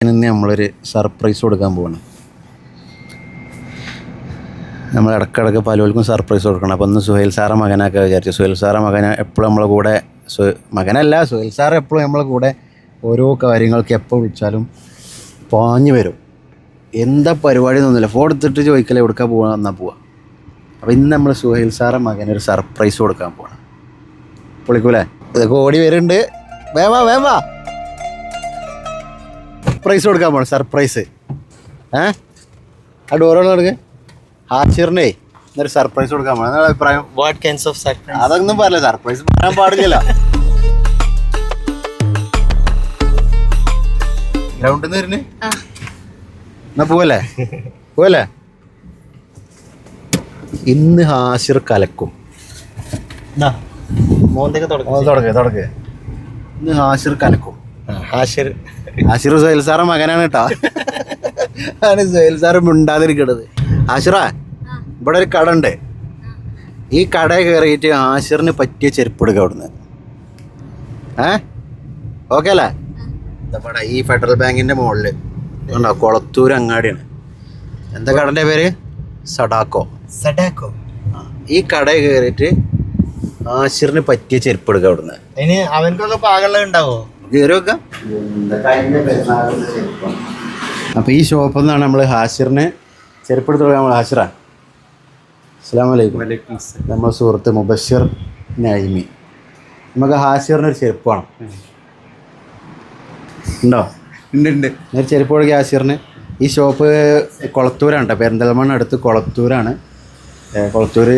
ഇന്ന് നമ്മളൊരു സർപ്രൈസ് കൊടുക്കാൻ പോവാണ്. നമ്മൾ ഇടയ്ക്കിടയ്ക്ക് പലർക്കും സർപ്രൈസ് കൊടുക്കണം. അപ്പോൾ ഒന്ന് സുഹൈൽ സാറെ മകനാക്കാൻ വിചാരിച്ചു. സുഹൈൽ സാറെ മകനെ എപ്പോഴും നമ്മളെ കൂടെ, മകനല്ല സുഹൈൽ സാറ് എപ്പോഴും നമ്മളെ കൂടെ ഓരോ കാര്യങ്ങൾക്ക് എപ്പോൾ വിളിച്ചാലും പാഞ്ഞു വരും. എന്താ പരിപാടി എന്നൊന്നുമില്ല, ഫോൺ എടുത്തിട്ട് ചോദിക്കലേ എവിടേക്കാ പോവാ എന്നാൽ പോവാം. അപ്പോൾ ഇന്ന് നമ്മൾ സുഹൈൽ സാറെ മകനൊരു സർപ്രൈസ് കൊടുക്കാൻ പോവാണ്. പൊളിക്കൂലേ? ഇതൊക്കെ ഓടി വരുന്നുണ്ട്. വേവാ വേവാ സർപ്രൈസ് കൊടുക്കാൻ പോകണം. സർപ്രൈസ് ആ ഡോറുകൾ എടുക്കുക. ഹാഷിറിനെ എന്നൊരു സർപ്രൈസ് കൊടുക്കാൻ പോകണം. നിങ്ങളുടെ അഭിപ്രായം? What kinds of surprise? അതൊന്നും പറയില്ല, സർപ്രൈസ് പറയാൻ പാടില്ലല്ലോ. ഗ്രൗണ്ടിൽ നിന്ന് വരുന്നേ എന്നാ പോവല്ലേ? പോവല്ലേ? ഇന്ന് ഹാഷിർ കലക്കും. തുടക്കേ ഇന്ന് ഹാഷിർ കലക്കും. ഹാഷിർ സുഹൈൽ സാറെ മകനാണ് കേട്ടോ. ആണ് സുഹൈൽ സാറ് മിണ്ടാതിരിക്കണത്. ഹാഷിറാ, ഇവിടെ ഒരു കട ഉണ്ട്. ഈ കട കയറിയിട്ട് ഹാഷിറിന് പറ്റിയ ചെരുപ്പ് എടുക്കുക അവിടുന്ന്. ഓക്കെ അല്ലേ? ഇവിടെ ഈ ഫെഡറൽ ബാങ്കിൻ്റെ മുകളിൽ ഉണ്ടോ, കൊളത്തൂർ അങ്ങാടിയാണ്. എന്താ കടൻ്റെ പേര്? സഡാക്കോ. ഈ കട കയറിയിട്ട് ഹാഷിറിന് പറ്റിയ ചെരുപ്പ് എടുക്കുക അവിടുന്ന്. അതിന് അവനക്കൊക്കെ പാകമുള്ളത് ഉണ്ടാവോ? കയറി വെക്കാം. അപ്പോൾ ഈ ഷോപ്പിൽ നിന്നാണ് നമ്മൾ ഹാഷിറിന് ചെരുപ്പ് എടുത്ത് കൊടുക്കാൻ. നമ്മൾ ഹാഷിറാ, അസ്സലാമു അലൈക്കും. നമ്മൾ സുഹൃത്ത് മുബഷിർ നൈമി. നമുക്ക് ഹാഷിറിനൊരു ചെരുപ്പ് വേണം. ഉണ്ടോ? ഉണ്ട്. ഒരു ചെരുപ്പ് കൊടുക്കുക ഹാഷിറിന്. ഈ ഷോപ്പ് കൊളത്തൂരാണ് കേട്ടോ, പെരിന്തൽമണ്ണ അടുത്ത് കൊളത്തൂരാണ്. കൊളത്തൂർ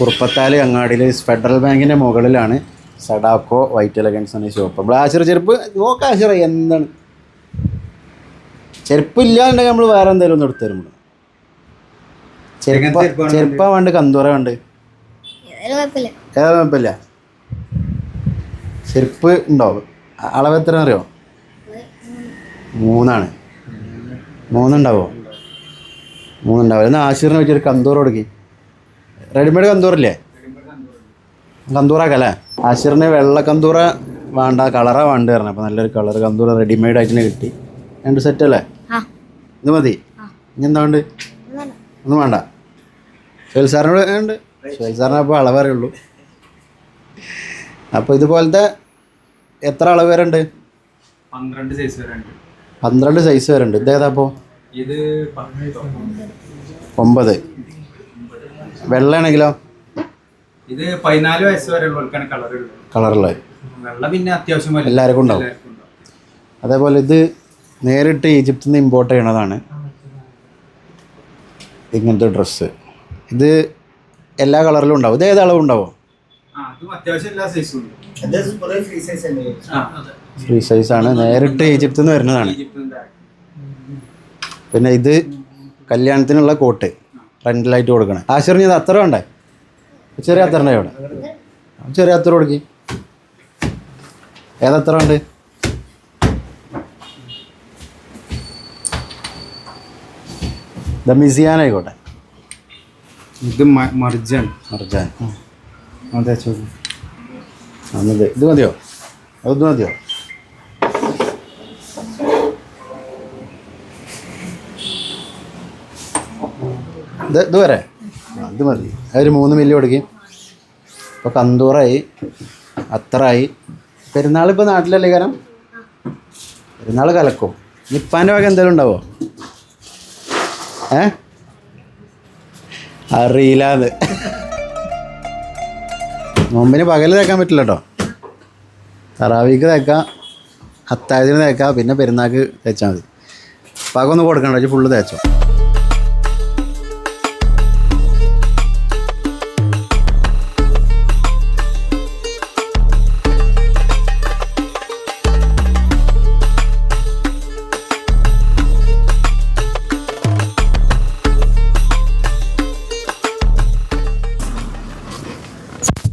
കുറുപ്പത്താല് അങ്ങാടിയിൽ ഫെഡറൽ ബാങ്കിൻ്റെ മുകളിലാണ് സഡാക്കോ വൈറ്റ് എലഗൻസ് ആണ് ഈ ഷോപ്പ്. നമ്മൾ ആശിർ ചെരുപ്പ് നോക്കാം. ആശിറ എന്താണ് ചെരുപ്പ് ഇല്ലാണ്ടെങ്കിൽ നമ്മൾ വേറെ എന്തെങ്കിലും ഒന്ന് എടുത്തു തരും. ചെരുപ്പാ വേണ്ട, കന്തൂറ വേണ്ട, ഏതാ കുഴപ്പമില്ല. ചെരുപ്പ് ഉണ്ടോ? അളവ് എത്ര അറിയോ? 3 3 3 എന്നാൽ ആശിറിന് വെച്ചൊരു കന്തൂറ കൊടുക്കി. റെഡിമെയ്ഡ് കന്തൂറില്ലേ? കന്തൂറാക്കല്ലേ? ആശിറിന് വെള്ള കന്തൂറ വേണ്ട, കളറാ വേണ്ട പറഞ്ഞു. അപ്പോൾ നല്ലൊരു കളർ കന്തൂറ റെഡിമെയ്ഡ് ആയിട്ട് കിട്ടി. 2 സെറ്റ് അല്ലേ? ഇത് മതി. ഇനി എന്താ വേണ്ട? ഒന്നും വേണ്ട. സുഹൈൽ സാറിനോട് ഉണ്ട്. സുഹൈൽ സാറിന് അപ്പോൾ അളവ് അറിയുള്ളൂ. അപ്പോൾ ഇതുപോലത്തെ എത്ര അളവ് വരെ ഉണ്ട്? 12 സൈസ് വരെ ഉണ്ട്. 12 സൈസ് വരെ ഉണ്ട്. ഇതേതാ അപ്പോൾ? ഇത് 9. വെള്ളയാണെങ്കിലോ? ഇത് 14 വയസ്സ് വരെ ഉള്ളവർക്കാണ് കളറുള്ളത്. വെള്ള പിന്നെ അത്യാവശ്യം എല്ലാവർക്കും ഉണ്ടാവും. അതേപോലെ ഇത് നേരിട്ട് ഈജിപ്തിൽ നിന്ന് ഇമ്പോർട്ട് ചെയ്യണതാണ് ഇങ്ങനത്തെ ഡ്രസ്സ്. ഇത് എല്ലാ കളറിലും ഉണ്ടാവും. ഇത് ഏത് അളവ് ഉണ്ടാവോ? ഫ്രീ സൈസാണ്, നേരിട്ട് ഈജിപ്തിൽ നിന്ന് വരുന്നതാണ്. പിന്നെ ഇത് കല്യാണത്തിനുള്ള കോട്ട് റെൻ്റലായിട്ട് കൊടുക്കണം. ആശിറിന് ഇത് അത്ര വേണ്ടേ? ചെറിയ അത്ര ഉണ്ടോ ഇവിടെ? ചെറിയ അത്ര കൊടുക്കി. ഏതത്ര ഉണ്ട്? മിസിയാനായിക്കോട്ടെ. ഇത് മർജാൻ. ഇത് മതിയോ? അത് മതിയോ? ഇത് വരെ ഇത് മതി. അതൊരു 3 മില്ലി കൊടുക്കും. ഇപ്പോൾ കന്തൂറായി, അത്രായി. പെരുന്നാൾ ഇപ്പോൾ നാട്ടിലല്ലേ? കാരണം പെരുന്നാൾ കലക്കും. നിപ്പാൻ്റെ വക എന്തെങ്കിലും ഉണ്ടാവോ? അറിയില്ലാത്. നോമ്പിന് പകൽ തേക്കാൻ പറ്റില്ല കേട്ടോ. തറാവിക്ക് തേക്കാം, അത്താഴത്തിന് തേക്കാം, പിന്നെ പെരുന്നാൾക്ക് തേച്ചാൽ മതി. പകൊന്നും കൊടുക്കണ്ട, ഫുള്ള് തേച്ചോ.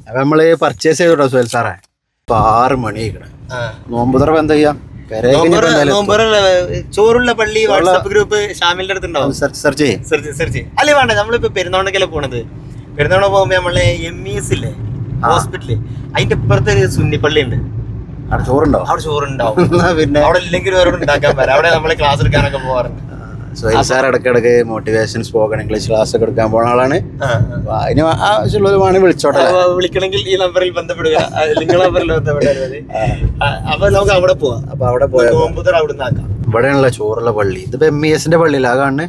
അപ്പം നമ്മൾ പർച്ചേസ് ചെയ്തോട്ടോ സുഹൈൽ സാറേ. ഇപ്പോൾ 6 മണി ആയിക്കണം. നോമ്പ് തുറപ്പ് എന്താ ചെയ്യാം? ചോറുള്ള പള്ളി വാട്സാപ്പ് ഗ്രൂപ്പ് ഷാമിലിന്റെ അടുത്തുണ്ടാവും. സെർച്ച് അല്ലേ വേണ്ട. നമ്മളിപ്പോ പെരുന്നാളൊക്കെ പോണത്. പെരുന്നാള പോകുമ്പോ നമ്മളെ MES ഇല്ലേ ഹോസ്പിറ്റല്, അതിന്റെ ഇപ്പുറത്തെ ഒരു സുന്നി പള്ളി ഉണ്ട്. അവിടെ ചോറുണ്ടോ? അവിടെ ചോറുണ്ടാവും. പിന്നെ അവിടെ ഇല്ലെങ്കിൽ അവരോട് ഉണ്ടാക്കാൻ പറ്റും. അവിടെ നമ്മള് ക്ലാസ് എടുക്കാനൊക്കെ പോകാറുണ്ട്. സുഹൈൽ സാർ ഇടയ്ക്കിടയ്ക്ക് മോട്ടിവേഷൻ സ്പോക്കൺ ഇംഗ്ലീഷ് ക്ലാസ് ഒക്കെ എടുക്കാൻ പോണ ആളാണ്. അപ്പൊ അതിന് ആവശ്യമുള്ളവർ വേണമെങ്കിൽ വിളിച്ചോട്ടെ. വിളിക്കണമെങ്കിൽ ഈ നമ്പറിൽ ബന്ധപ്പെടുക, നിങ്ങളുടെ നമ്പറിൽ ബന്ധപ്പെട്ടാൽ മതി. അപ്പൊ നമുക്ക് അവിടെ പോവാം. അപ്പൊ അവിടെ പോയാൽ നോമ്പുതറ അവിടെ നിന്ന് ആക്കാം. ഇവിടെയുള്ള ചോറുള്ള പള്ളി, ഇതിപ്പോ MES പള്ളിയില്ല, അതാണ്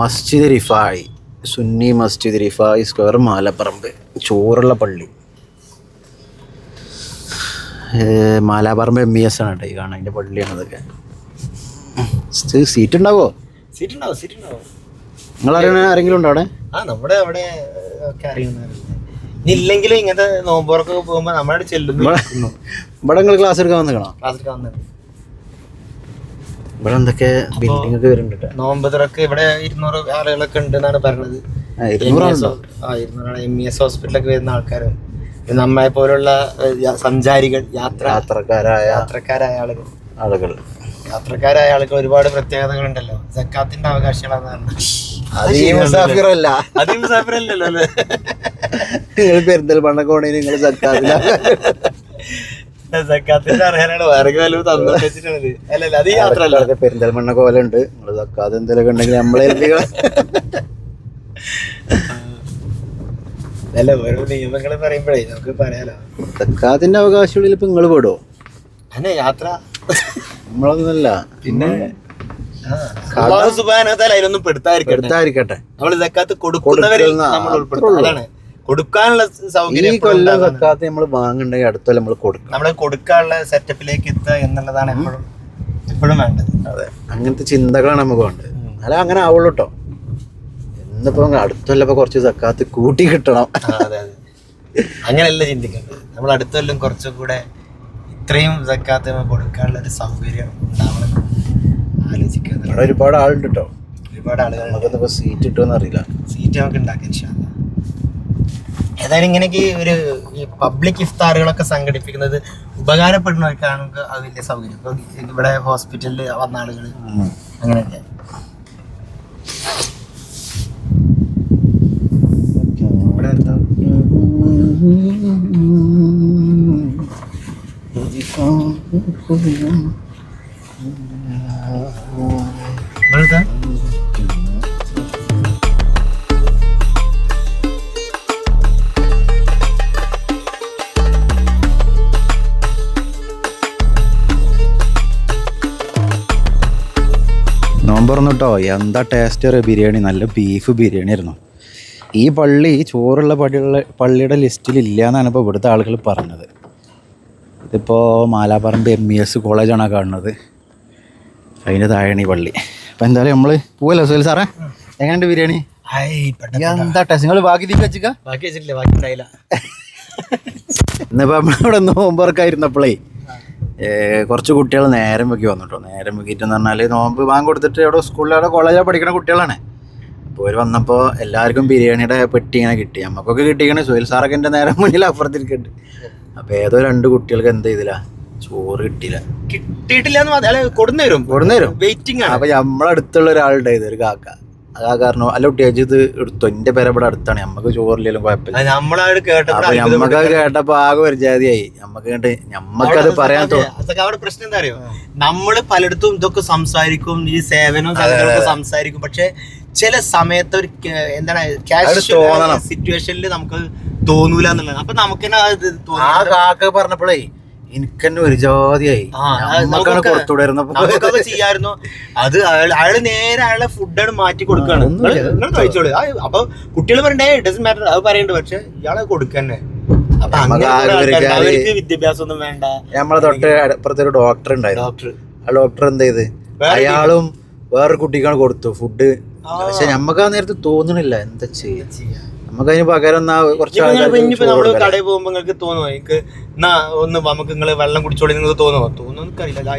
മസ്ജിദ് റിഫായി, സുന്നി മസ്ജിദ് റിഫായി സ്ക്വയർ, മാലപ്പറമ്പ്. ചോറുള്ള പള്ളി മാലാപ്പറമ്പ് MES ആണ് കേട്ടോ ഈ കാണാൻ. അതിന്റെ പള്ളിയാണ് ഇതൊക്കെ. സീറ്റ് ഉണ്ടാവോ? സീറ്റ് ഉണ്ടാവും, സീറ്റ് ഉണ്ടാവും. നിങ്ങൾ അറിയണ ആരെങ്കിലും ഉണ്ടോ അവിടെ? നമ്മുടെ അവിടെ ഒക്കെ അറിയുന്നവരുണ്ട്. ഇല്ലെങ്കിലും ഇങ്ങനത്തെ നോമ്പുറക്കൊക്കെ പോകുമ്പോ നമ്മളവിടെ ചെല്ലുന്നു. ഇവിടെ നിങ്ങൾ ക്ലാസ് എടുക്കാൻ വന്നിക്കണോ? ക്ലാസ് എടുക്കാൻ വന്നത് ഇവിടെ എന്തൊക്കെ ബിൽഡിംഗ് ഒക്കെ വരുന്നുണ്ട്. നോമ്പുറക്ക് ഇവിടെ 200 ആളുകളൊക്കെ ഉണ്ട് എന്നാണ് പറഞ്ഞത്. 200 MES ഹോസ്പിറ്റലൊക്കെ വരുന്ന ആൾക്കാർ, നമ്മളെ പോലുള്ള സഞ്ചാരികൾ, യാത്രക്കാരായ ആളുകൾ ഒരുപാട് പ്രത്യേകതകളുണ്ടല്ലോ. സക്കാത്തിന്റെ അവകാശികളാന്ന് പെരിന്തൽമണ്ണ നിങ്ങൾ സക്കാത്തിന്റെ അർഹനാണ്. വേറെ വല്ലതും തന്നു വെച്ചിട്ടാണ്. അല്ലല്ല, അത് യാത്ര അല്ല. പെരിന്തൽമണ്ണ കോലുണ്ട്. നിങ്ങൾ സക്കാത്ത് എന്തെങ്കിലും ഉണ്ടെങ്കിൽ നമ്മളെ അല്ല, ഓരോ നിയമങ്ങൾ പറയുമ്പോഴേ നമുക്ക് പറയാലോ. സക്കാത്തിന്റെ അവകാശങ്ങളിൽ ഇപ്പൊ നിങ്ങൾ പെടുവോ? അന്നെ യാത്ര നമ്മളൊന്നുമല്ല. പിന്നെ അതിലൊന്നും പെടുത്താതിരിക്കട്ടെ. നമ്മൾ സക്കാത്ത് കൊടുക്കുന്നവരിൽ നമ്മൾ ഉൾപ്പെടുത്തും. അതാണ് കൊടുക്കാനുള്ള സൗകര്യം. ഈ കൊല്ലം സക്കാത്ത് നമ്മൾ വാങ്ങണ്ടെങ്കിൽ അടുത്ത കൊല്ലം നമ്മൾ കൊടുക്കണം. നമ്മള് കൊടുക്കാനുള്ള സെറ്റപ്പിലേക്ക് എത്തുക എന്നുള്ളതാണ് എപ്പോഴും വേണ്ടത്. അതെ, അങ്ങനത്തെ ചിന്തകളാണ് നമുക്ക് വേണ്ടത്. അല്ല, അങ്ങനെ ആവുള്ളൂ കേട്ടോ. എന്നിപ്പോ അടുത്ത കൊല്ലം കുറച്ച് സക്കാത്ത് കൂട്ടി കിട്ടണം. അതെ, അങ്ങനെയല്ല ചിന്തിക്കേണ്ടത്. നമ്മൾ അടുത്ത കൊല്ലം കുറച്ചുകൂടെ ഇത്രയും സക്കാത്ത് കൊടുക്കാനുള്ള ഒരു സൗകര്യം ഉണ്ടാവണം ആലോചിക്കുക. ഇവിടെ ഒരുപാട് ആളുണ്ട് കേട്ടോ. ഒരുപാട് ആളുകൾ. നമുക്കിപ്പോ സീറ്റ് കിട്ടുമെന്ന് അറിയില്ല. സീറ്റ് നമുക്ക് ഉണ്ടാക്കാൻ ഇൻഷാല്ലാ. ഏതായാലും ഇങ്ങനെയൊക്കെ ഈ പബ്ലിക് ഇഫ്താറുകളൊക്കെ സംഘടിപ്പിക്കുന്നത് ഉപകാരപ്പെടുന്നവർക്കാണ് അത് വലിയ സൗകര്യം. ഇപ്പൊ ഇവിടെ ഹോസ്പിറ്റലിൽ വന്ന ആളുകൾ അങ്ങനെയൊക്കെ. ഇവിടെ നോമ്പ് തുറന്നു കേട്ടോ. എന്താ ടേസ്റ്റ് ബിരിയാണി, നല്ല ബീഫ് ബിരിയാണി ആയിരുന്നു. ഈ പള്ളി ചോറുള്ള പള്ളിയുടെ ലിസ്റ്റിൽ ഇല്ല എന്നാണ് ഇപ്പോൾ ഇവിടുത്തെ ആളുകൾ പറഞ്ഞത്. ഇതിപ്പോൾ മാലാപ്പറമ്പ് MES കോളേജാണ് കാണുന്നത്. അതിൻ്റെ താഴെയാണ് ഈ പള്ളി. അപ്പം എന്തായാലും നമ്മൾ പോവല്ലോ സുഹൈൽ സാറേ. എങ്ങനെയുണ്ട് ബിരിയാണി? എന്താ ടേസ്റ്റ്? നിങ്ങൾ ബാക്കി തീ വെച്ചില്ല? ബാക്കി വെച്ചിട്ടില്ല, ബാക്കി ഉണ്ടായില്ല. ഇന്നിപ്പോൾ നമ്മളിവിടെ നോമ്പുറക്കായിരുന്നപ്പോഴേ കുറച്ച് കുട്ടികൾ നേരം വൈകി വന്നിട്ടോ. നേരം വൈകിട്ടെന്ന് പറഞ്ഞാൽ നോമ്പ് വാങ്ങി കൊടുത്തിട്ട് അവിടെ സ്കൂളിലവിടെ കോളേജിൽ പഠിക്കുന്ന കുട്ടികളാണ്. അപ്പോൾ അവർ വന്നപ്പോൾ എല്ലാവർക്കും ബിരിയാണിയുടെ പെട്ടി ഇങ്ങനെ കിട്ടി. നമുക്കൊക്കെ കിട്ടിക്കണേ. സുഹൈൽ സാറൊക്കെ എൻ്റെ നേരം മുന്നിൽ അപ്പുറത്തിരിക്കുന്നുണ്ട്. അപ്പോൾ ഏതോ 2 കുട്ടികൾക്ക് എന്ത് ചെയ്തില്ല, ചോറ് കിട്ടിയിട്ടില്ല. കൊടുന്നേരും വെയിറ്റിംഗ് ആണ്. അപ്പോൾ നമ്മളടുത്തുള്ള ഒരാളുണ്ടായത്, ഒരു കാക്ക. ആ കാരണം അല്ല കുട്ടിയാച്ച് ഇത് എടുത്തു. എൻ്റെ പേര് ഇവിടെ അടുത്താണ്. നമുക്ക് ചോറില്ലെങ്കിലും കുഴപ്പമില്ല. നമ്മക്കത് കേട്ടപ്പോ ആകെ ഒരു ജാതിയായി. നമ്മക്കത് പറയാൻ അവിടെ പ്രശ്നം എന്താ അറിയോ, നമ്മള് പലയിടത്തും ഇതൊക്കെ സംസാരിക്കും, ഈ സേവനവും സംസാരിക്കും. പക്ഷെ ചില സമയത്ത് ഒരു എന്താണ് സിറ്റുവേഷനിൽ നമുക്ക് തോന്നൂല എന്നുള്ളത്. അപ്പൊ നമുക്ക് ആ കാക്ക പറഞ്ഞപ്പോഴേ എനിക്കെന്നെ ഒരു ജാതിയായി. കൊടുത്തുവിടായിരുന്നു ചെയ്യായിരുന്നു. അത് അയാള് നേരെ അയാളെ ഫുഡാണ് മാറ്റി കൊടുക്കുകയാണ്. കഴിച്ചോളൂ. അപ്പൊ കുട്ടികൾ പറയണ്ടേ ഡസന്റ് മാറ്റർ, അത് പറയണ്ട്. പക്ഷെ ഇയാളെ കൊടുക്കന്നെ. അപ്പൊ അവർക്ക് വിദ്യാഭ്യാസം ഒന്നും വേണ്ട. നമ്മളെ തൊട്ട് അപ്പുറത്തൊരു ഡോക്ടർ ഉണ്ടായിരുന്നു. ആ ഡോക്ടർ എന്ത് ചെയ്ത് അയാളും വേറൊരു കുട്ടിക്കാണ് കൊടുത്തു ഫുഡ്. പക്ഷെ നമ്മക്ക് ആ നേരത്ത് തോന്നണില്ല എന്താ ചെയ്യാ. നമുക്ക് അതിന് പകരം കുറച്ച് നമ്മള് കടയിൽ പോകുമ്പോ നിങ്ങൾക്ക് തോന്നുമോ, എനിക്ക് ഒന്ന് നമുക്ക് നിങ്ങള് വെള്ളം കുടിച്ചോളി നിങ്ങൾക്ക് തോന്നുമോ? തോന്നുന്നു അറിയില്ല.